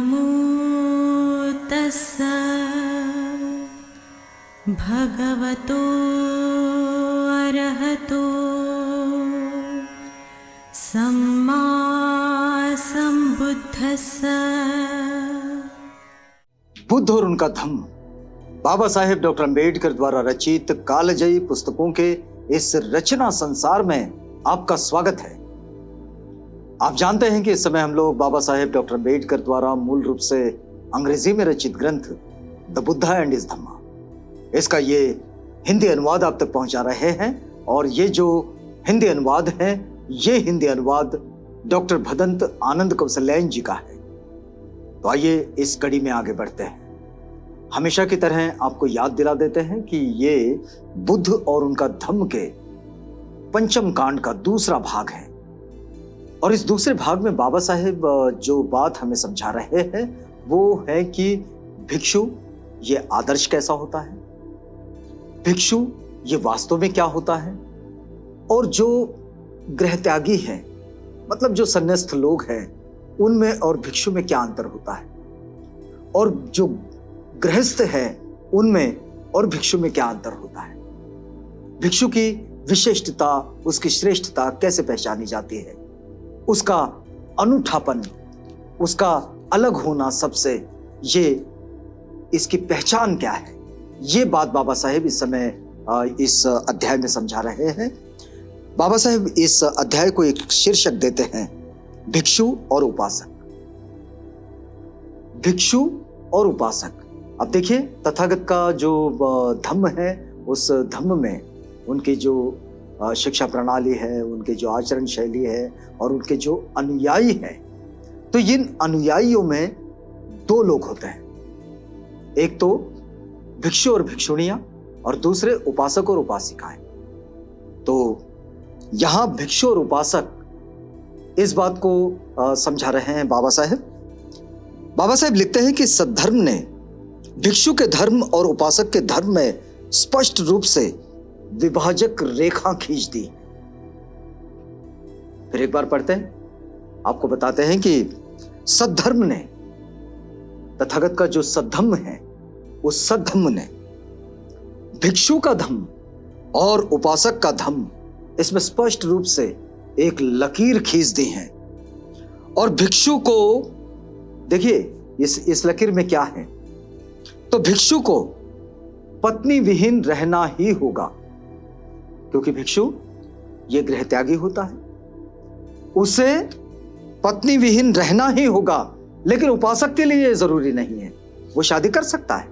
नमो तस्स भगवतो अरहतो सम्मा संबुद्धस्स। बुद्ध और उनका धम्म बाबा साहेब डॉक्टर अम्बेडकर द्वारा रचित कालजयी पुस्तकों के इस रचना संसार में आपका स्वागत है। आप जानते हैं कि इस समय हम लोग बाबा साहेब डॉक्टर अम्बेडकर द्वारा मूल रूप से अंग्रेजी में रचित ग्रंथ द बुद्धा एंड हिज धम्मा, इसका ये हिंदी अनुवाद आप तक पहुंचा रहे हैं। और ये जो हिंदी अनुवाद है, ये हिंदी अनुवाद डॉक्टर भदंत आनंद कौशल्यायन जी का है। तो आइए इस कड़ी में आगे बढ़ते हैं। हमेशा की तरह आपको याद दिला देते हैं कि ये बुद्ध और उनका धम्म के पंचम कांड का दूसरा भाग है। और इस दूसरे भाग में बाबा साहेब जो बात हमें समझा रहे हैं वो है कि भिक्षु ये आदर्श कैसा होता है, भिक्षु ये वास्तव में क्या होता है, और जो गृह त्यागी है, मतलब जो सन्यास्त लोग हैं, उनमें और भिक्षु में क्या अंतर होता है, और जो गृहस्थ है उनमें और भिक्षु में क्या अंतर होता है, भिक्षु की विशिष्टता, उसकी श्रेष्ठता कैसे पहचानी जाती है, उसका अनूठापन, उसका अलग होना सबसे, ये इसकी पहचान क्या है, ये बात बाबा साहेब इस समय इस अध्याय में समझा रहे हैं। बाबा साहेब इस अध्याय को एक शीर्षक देते हैं, भिक्षु और उपासक। भिक्षु और उपासक। अब देखिए, तथागत का जो धम्म है, उस धम्म में उनकी जो शिक्षा प्रणाली है, उनके जो आचरण शैली है और उनके जो अनुयायी हैं, तो इन अनुयायियों में दो लोग होते हैं, एक तो भिक्षु और भिक्षुणियां और दूसरे उपासक और उपासिकाएं। तो यहां भिक्षु और उपासक इस बात को समझा रहे हैं बाबा साहेब। बाबा साहेब लिखते हैं कि सद्धर्म ने भिक्षु के धर्म और उपासक के धर्म में स्पष्ट रूप से विभाजक रेखा खींच दी। फिर एक बार पढ़ते हैं, आपको बताते हैं कि सद्धर्म ने, तथागत का जो सद्धम्म है, उस सद्धम्म ने भिक्षु का धम्म और उपासक का धम्म, इसमें स्पष्ट रूप से एक लकीर खींच दी है। और भिक्षु को देखिए, इस लकीर में क्या है, तो भिक्षु को पत्नी विहीन रहना ही होगा, क्योंकि भिक्षु ये गृह त्यागी होता है, उसे पत्नी विहीन रहना ही होगा। लेकिन उपासक के लिए ये जरूरी नहीं है, वो शादी कर सकता है।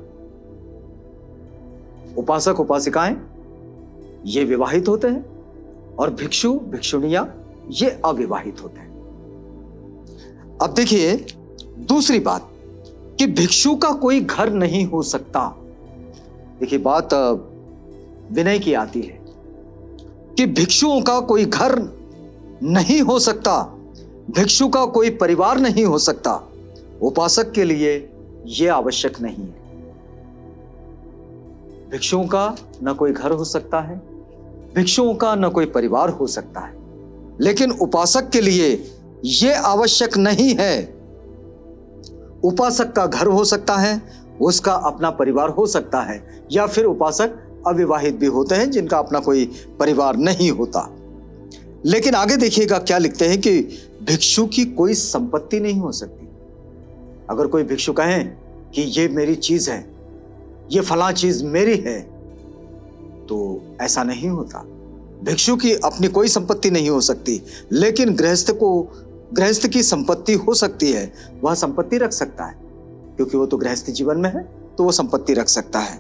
उपासक उपासिकाएं ये विवाहित होते हैं और भिक्षु भिक्षुणियां ये अविवाहित होते हैं। अब देखिए दूसरी बात कि भिक्षु का कोई घर नहीं हो सकता। देखिए बात विनय की आती है कि भिक्षुओं का कोई घर नहीं हो सकता, भिक्षु का कोई परिवार नहीं हो सकता। उपासक के लिए यह आवश्यक नहीं है। भिक्षुओं का न कोई घर हो सकता है, भिक्षुओं का न कोई परिवार हो सकता है, लेकिन उपासक के लिए यह आवश्यक नहीं है। उपासक का घर हो सकता है, उसका अपना परिवार हो सकता है, या फिर उपासक अविवाहित भी होते हैं जिनका अपना कोई परिवार नहीं होता। लेकिन आगे देखिएगा क्या लिखते हैं कि भिक्षु की कोई संपत्ति नहीं हो सकती। अगर कोई भिक्षु कहे कि ये मेरी चीज है, ये फलां चीज मेरी है, तो ऐसा नहीं होता। भिक्षु की अपनी कोई संपत्ति नहीं हो सकती, लेकिन गृहस्थ की संपत्ति हो सकती है। वह संपत्ति रख सकता है, क्योंकि वो तो गृहस्थ जीवन में है, तो वो संपत्ति रख सकता है।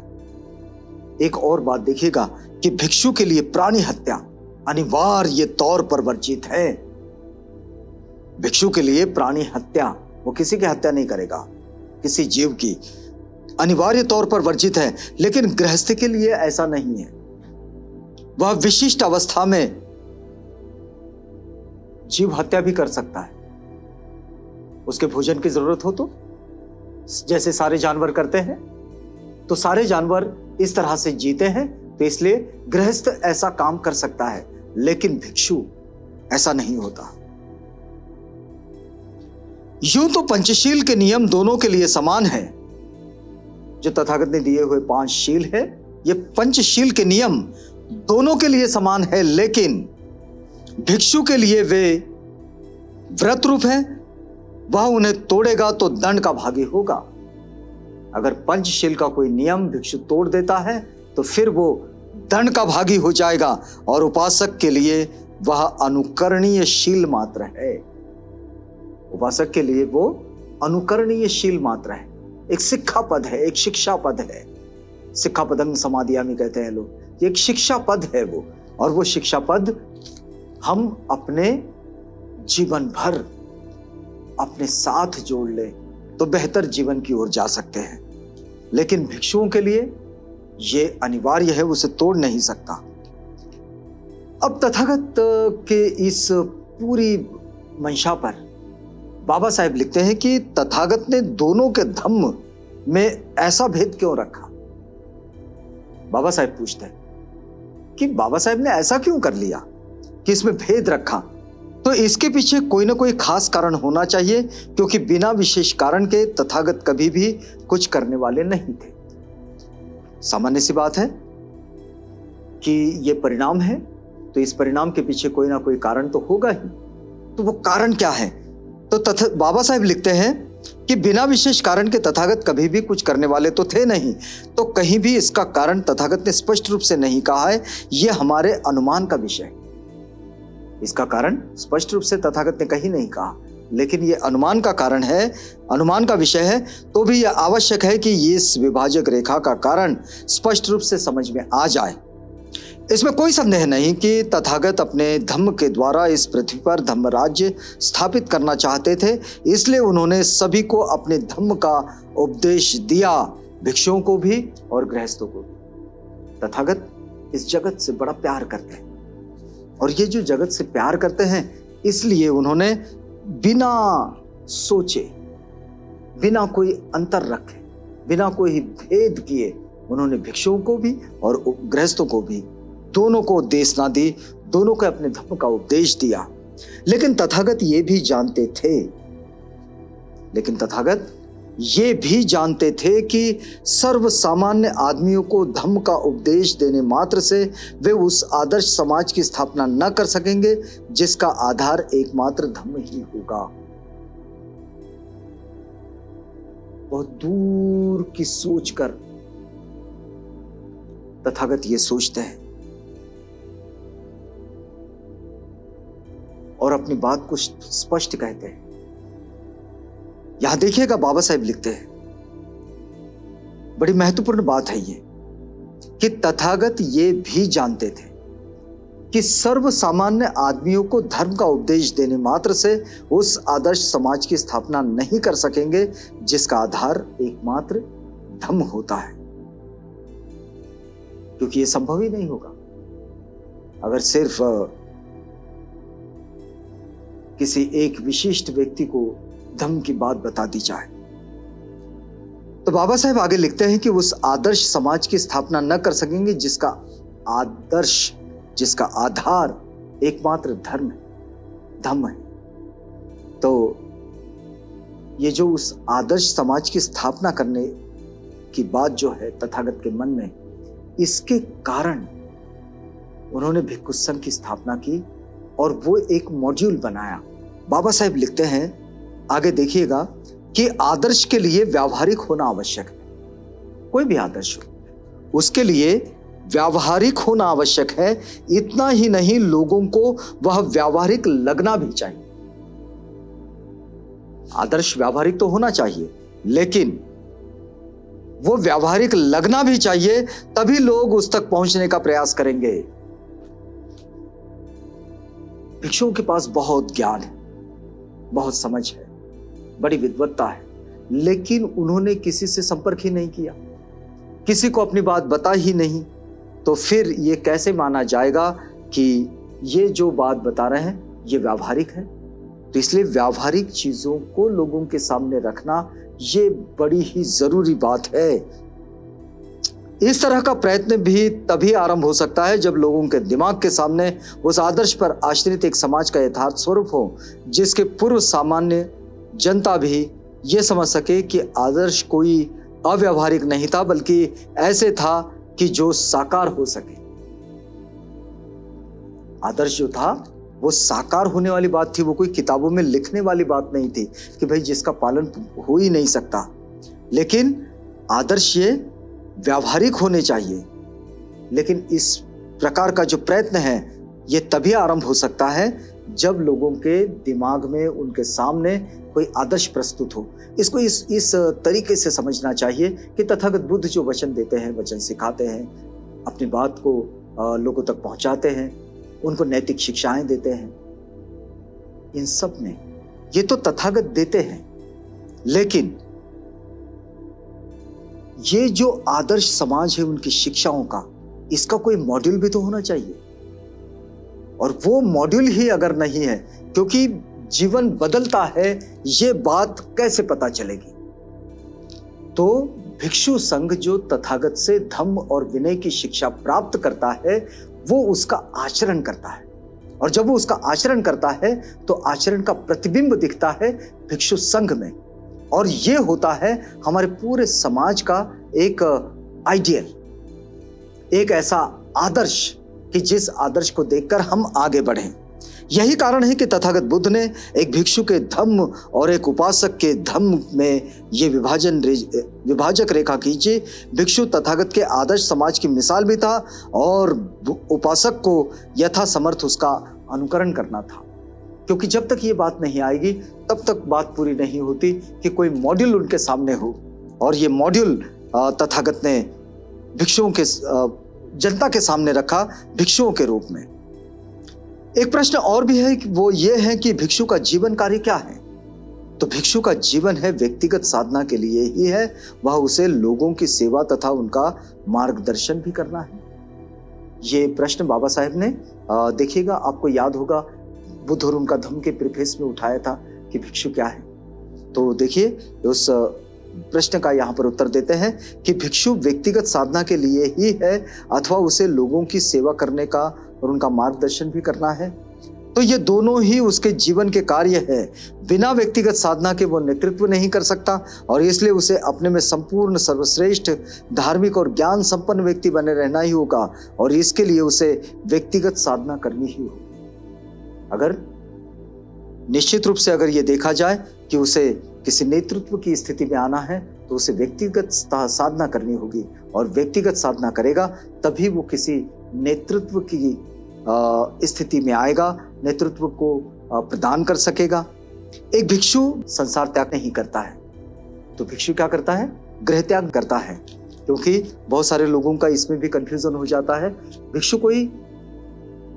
एक और बात देखिएगा कि भिक्षु के लिए प्राणी हत्या अनिवार्य तौर पर वर्जित है। भिक्षु के लिए प्राणी हत्या, वो किसी की हत्या नहीं करेगा, किसी जीव की, अनिवार्य तौर पर वर्जित है। लेकिन गृहस्थ के लिए ऐसा नहीं है। वह विशिष्ट अवस्था में जीव हत्या भी कर सकता है, उसके भोजन की जरूरत हो तो, जैसे सारे जानवर करते हैं। तो सारे जानवर इस तरह से जीते हैं, तो इसलिए गृहस्थ ऐसा काम कर सकता है, लेकिन भिक्षु ऐसा नहीं होता। यूं तो पंचशील के नियम दोनों के लिए समान है। जो तथागत ने दिए हुए 5 शील है, ये पंचशील के नियम दोनों के लिए समान है, लेकिन भिक्षु के लिए वे व्रत रूप है। वह उन्हें तोड़ेगा तो दंड का भागी होगा। अगर पंचशील का कोई नियम भिक्षु तोड़ देता है तो फिर वो दंड का भागी हो जाएगा, और उपासक के लिए वह अनुकरणीय शील मात्र है। उपासक के लिए वो अनुकरणीय शील मात्र है, एक शिक्षा पद है, एक शिक्षा पद है। शिक्षा पदंग समाधियामी कहते हैं लोग, एक शिक्षा पद है वो, और वो शिक्षा पद हम अपने जीवन भर अपने साथ जोड़ ले तो बेहतर जीवन की ओर जा सकते हैं। लेकिन भिक्षुओं के लिए ये अनिवार्य है, उसे तोड़ नहीं सकता। अब तथागत के इस पूरी मंशा पर बाबा साहेब लिखते हैं कि तथागत ने दोनों के धम्म में ऐसा भेद क्यों रखा। बाबा साहेब पूछते हैं कि बाबा साहेब ने ऐसा क्यों कर लिया कि इसमें भेद रखा। तो इसके पीछे कोई ना कोई खास कारण होना चाहिए, क्योंकि बिना विशेष कारण के तथागत कभी भी कुछ करने वाले नहीं थे। सामान्य सी बात है कि ये परिणाम है, तो इस परिणाम के पीछे कोई ना कोई कारण तो होगा ही। तो वो कारण क्या है? तो बाबा साहेब लिखते हैं कि बिना विशेष कारण के तथागत कभी भी कुछ करने वाले तो थे नहीं। तो कहीं भी इसका कारण तथागत ने स्पष्ट रूप से नहीं कहा है, यह हमारे अनुमान का विषय है। इसका कारण स्पष्ट रूप से तथागत ने कहीं नहीं कहा, लेकिन यह अनुमान का कारण है, अनुमान का विषय है। तो भी यह आवश्यक है कि इस विभाजक रेखा का कारण स्पष्ट रूप से समझ में आ जाए। इसमें कोई संदेह नहीं कि तथागत अपने धम्म के द्वारा इस पृथ्वी पर धम्म राज्य स्थापित करना चाहते थे, इसलिए उन्होंने सभी को अपने धम्म का उपदेश दिया, भिक्षुओं को भी और गृहस्थों को भी। तथागत इस जगत से बड़ा प्यार करते हैं, और ये जो जगत से प्यार करते हैं, इसलिए उन्होंने बिना सोचे, बिना कोई अंतर रखे, बिना कोई भेद किए, उन्होंने भिक्षुओं को भी और गृहस्थों को भी, दोनों को देशना दी, दोनों को अपने धर्म का उपदेश दिया। लेकिन तथागत ये भी जानते थे कि सर्व सामान्य आदमियों को धम्म का उपदेश देने मात्र से वे उस आदर्श समाज की स्थापना न कर सकेंगे जिसका आधार एकमात्र धम्म ही होगा। बहुत दूर की सोचकर तथागत ये सोचते हैं और अपनी बात को स्पष्ट कहते हैं। यहां देखिएगा, बाबा साहेब लिखते हैं, बड़ी महत्वपूर्ण बात है ये, कि तथागत ये भी जानते थे कि सर्व सामान्य आदमियों को धर्म का उपदेश देने मात्र से उस आदर्श समाज की स्थापना नहीं कर सकेंगे जिसका आधार एकमात्र धम्म होता है, क्योंकि ये संभव ही नहीं होगा। अगर सिर्फ किसी एक विशिष्ट व्यक्ति को धम्म की बात बता दी जाए, तो बाबा साहेब आगे लिखते हैं कि उस आदर्श समाज की स्थापना न कर सकेंगे जिसका आधार एकमात्र धम्म है। तो ये जो उस आदर्श समाज की स्थापना करने की बात जो है तथागत के मन में, इसके कारण उन्होंने भिक्षु संघ की स्थापना की और वो एक मॉड्यूल बनाया। बाबा साहेब लिखते हैं, आगे देखिएगा, कि आदर्श के लिए व्यावहारिक होना आवश्यक है। कोई भी आदर्श हो, उसके लिए व्यावहारिक होना आवश्यक है। इतना ही नहीं, लोगों को वह व्यावहारिक लगना भी चाहिए। आदर्श व्यावहारिक तो होना चाहिए, लेकिन वो व्यावहारिक लगना भी चाहिए, तभी लोग उस तक पहुंचने का प्रयास करेंगे। भिक्षुओं के पास बहुत ज्ञान है, बहुत समझ है, बड़ी विद्वत्ता है, लेकिन उन्होंने किसी से संपर्क ही नहीं किया, किसी को अपनी बात बता ही नहीं, तो फिर ये कैसे माना जाएगा कि ये जो बात बता रहे हैं ये व्यावहारिक है। तो इसलिए व्यावहारिक चीजों को लोगों के सामने रखना ये बड़ी ही जरूरी बात है। इस तरह का प्रयत्न भी तभी आरंभ हो सकता है जब लोगों के दिमाग के सामने उस आदर्श पर आश्रित एक समाज का यथार्थ स्वरूप हो, जिसके पूर्व सामान्य जनता भी ये समझ सके कि आदर्श कोई अव्यावहारिक नहीं था, बल्कि ऐसे था कि जो साकार हो सके। आदर्श जो था वो साकार होने वाली बात थी, वो कोई किताबों में लिखने वाली बात नहीं थी कि भाई जिसका पालन हो ही नहीं सकता। लेकिन आदर्श ये व्यावहारिक होने चाहिए। लेकिन इस प्रकार का जो प्रयत्न है ये तभी आरंभ हो सकता है जब लोगों के दिमाग में, उनके सामने कोई आदर्श प्रस्तुत हो। इसको इस तरीके से समझना चाहिए कि तथागत बुद्ध जो वचन देते हैं, वचन सिखाते हैं, अपनी बात को लोगों तक पहुंचाते हैं, उनको नैतिक शिक्षाएं देते हैं, इन सब में ये तो तथागत देते हैं। लेकिन ये जो आदर्श समाज है उनकी शिक्षाओं का, इसका कोई मॉड्यूल भी तो होना चाहिए। और वो मॉड्यूल ही अगर नहीं है, क्योंकि जीवन बदलता है, ये बात कैसे पता चलेगी? तो भिक्षु संघ जो तथागत से धम्म और विनय की शिक्षा प्राप्त करता है, वो उसका आचरण करता है। और जब वो उसका आचरण करता है तो आचरण का प्रतिबिंब दिखता है भिक्षु संघ में। और ये होता है हमारे पूरे समाज का एक आइडियल, एक ऐसा आदर्श कि जिस आदर्श को देखकर हम आगे बढ़ें। यही कारण है कि तथागत बुद्ध ने एक भिक्षु के धम्म और एक उपासक के धम्म में ये विभाजक रेखा खींची। भिक्षु तथागत के आदर्श समाज की मिसाल भी था और उपासक को यथासमर्थ उसका अनुकरण करना था। क्योंकि जब तक ये बात नहीं आएगी तब तक बात पूरी नहीं होती कि कोई मॉड्यूल उनके सामने हो। और ये मॉड्यूल तथागत ने भिक्षुओं के जनता के सामने रखा भिक्षुओं के रूप में। एक प्रश्न और भी है, वो ये है कि भिक्षु का जीवन कार्य क्या है? तो भिक्षु का जीवन है व्यक्तिगत साधना के लिए ही है। वह उसे लोगों की सेवा तथा उनका मार्गदर्शन भी करना है। ये प्रश्न बाबा साहेब ने देखिएगा, आपको याद होगा, बुद्ध और उनका धम्म के प्रीफेस में उठाया था कि भिक्षु क्या है। तो देखिए उस प्रश्न का यहाँ पर उत्तर देते हैं कि भिक्षु व्यक्तिगत साधना के लिए ही है अथवा उसे लोगों की सेवा करने का और उनका मार्गदर्शन भी करना है। तो ये दोनों ही उसके जीवन के कार्य है। बिना व्यक्तिगत साधना के वो नेतृत्व नहीं कर सकता और इसलिए उसे अपने में संपूर्ण सर्वश्रेष्ठ धार्मिक और ज्ञान संपन्न व्यक्ति बने रहना ही होगा और इसके लिए उसे व्यक्तिगत साधना करनी ही होगी। अगर निश्चित रूप से अगर ये देखा जाए कि उसे किसी नेतृत्व की स्थिति में आना है तो उसे व्यक्तिगत साधना करनी होगी और व्यक्तिगत साधना करेगा तभी वो किसी नेतृत्व की स्थिति में आएगा, नेतृत्व को प्रदान कर सकेगा। एक भिक्षु संसार त्याग नहीं करता है, तो भिक्षु क्या करता है? गृह त्याग करता है। क्योंकि बहुत सारे लोगों का इसमें भी कंफ्यूजन हो जाता है। भिक्षु कोई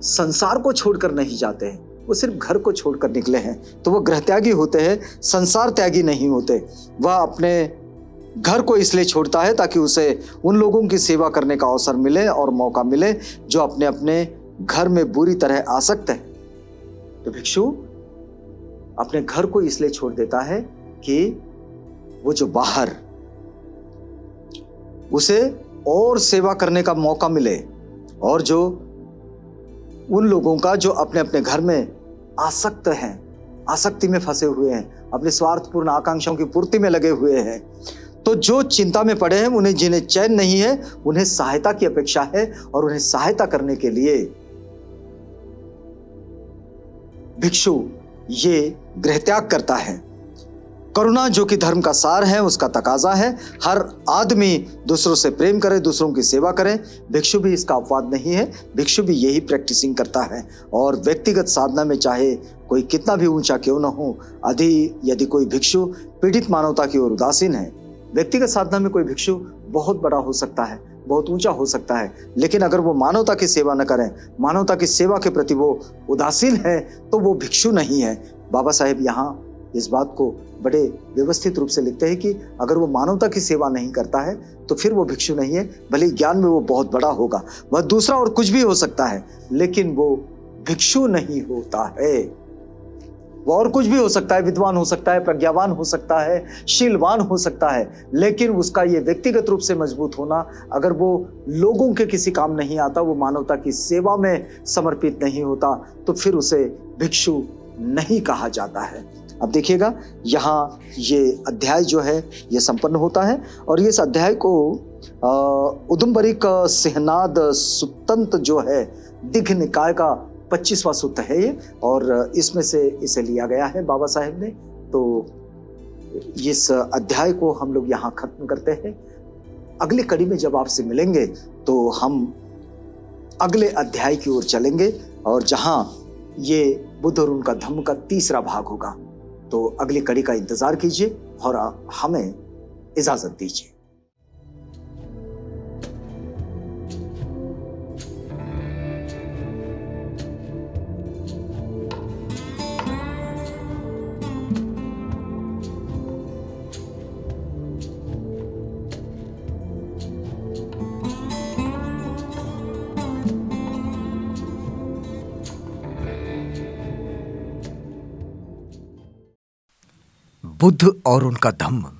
संसार को छोड़कर नहीं जाते हैं, वो सिर्फ घर को छोड़कर निकले हैं, तो वो गृह त्यागी होते हैं, संसार त्यागी नहीं होते। वह अपने घर को इसलिए छोड़ता है ताकि उसे उन लोगों की सेवा करने का अवसर मिले और मौका मिले जो अपने अपने घर में बुरी तरह आसक्त है। तो भिक्षु अपने घर को इसलिए छोड़ देता है कि वो जो बाहर उसे और सेवा करने का मौका मिले और जो उन लोगों का जो अपने अपने घर में आसक्त हैं, आसक्ति में फंसे हुए हैं, अपने स्वार्थपूर्ण आकांक्षाओं की पूर्ति में लगे हुए हैं, तो जो चिंता में पड़े हैं, उन्हें जिन्हें चैन नहीं है, उन्हें सहायता की अपेक्षा है और उन्हें सहायता करने के लिए भिक्षु ये गृह त्याग करता है। करुणा जो कि धर्म का सार है, उसका तकाजा है। हर आदमी दूसरों से प्रेम करे, दूसरों की सेवा करे। भिक्षु भी इसका अपवाद नहीं है, भिक्षु भी यही प्रैक्टिसिंग करता है। और व्यक्तिगत साधना में चाहे कोई कितना भी ऊंचा क्यों न हो, यदि कोई भिक्षु पीड़ित मानवता की ओर उदासीन है, व्यक्तिगत साधना में कोई भिक्षु बहुत बड़ा हो सकता है, बहुत ऊंचा हो सकता है, लेकिन अगर वो मानवता की सेवा न करें, मानवता की सेवा के प्रति वो उदासीन है, तो वो भिक्षु नहीं है। बाबा साहेब यहाँ इस बात को बड़े व्यवस्थित रूप से लिखते हैं कि अगर वो मानवता की सेवा नहीं करता है तो फिर वो भिक्षु नहीं है। भले ज्ञान में वो बहुत बड़ा होगा, वह दूसरा और कुछ भी हो सकता है, लेकिन वो भिक्षु नहीं होता है। वो और कुछ भी हो सकता है, विद्वान हो सकता है, प्रज्ञावान हो सकता है, शीलवान हो सकता है, लेकिन उसका ये व्यक्तिगत रूप से मजबूत होना, अगर वो लोगों के किसी काम नहीं आता, वो मानवता की सेवा में समर्पित नहीं होता, तो फिर उसे भिक्षु नहीं कहा जाता है। अब देखिएगा यहाँ ये अध्याय जो है ये संपन्न होता है और इस अध्याय को उदुम्बरिक सिहनाद सुत्तंत जो है दिघ निकाय का 25वां सुत्त है ये, और इसमें से इसे लिया गया है बाबा साहेब ने। तो इस अध्याय को हम लोग यहाँ खत्म करते हैं। अगली कड़ी में जब आपसे मिलेंगे तो हम अगले अध्याय की ओर चलेंगे और जहां ये बुद्ध और उनका धम्म का तीसरा भाग होगा। तो अगली कड़ी का इंतजार कीजिए और हमें इजाजत दीजिए। बुद्ध और उनका धम्म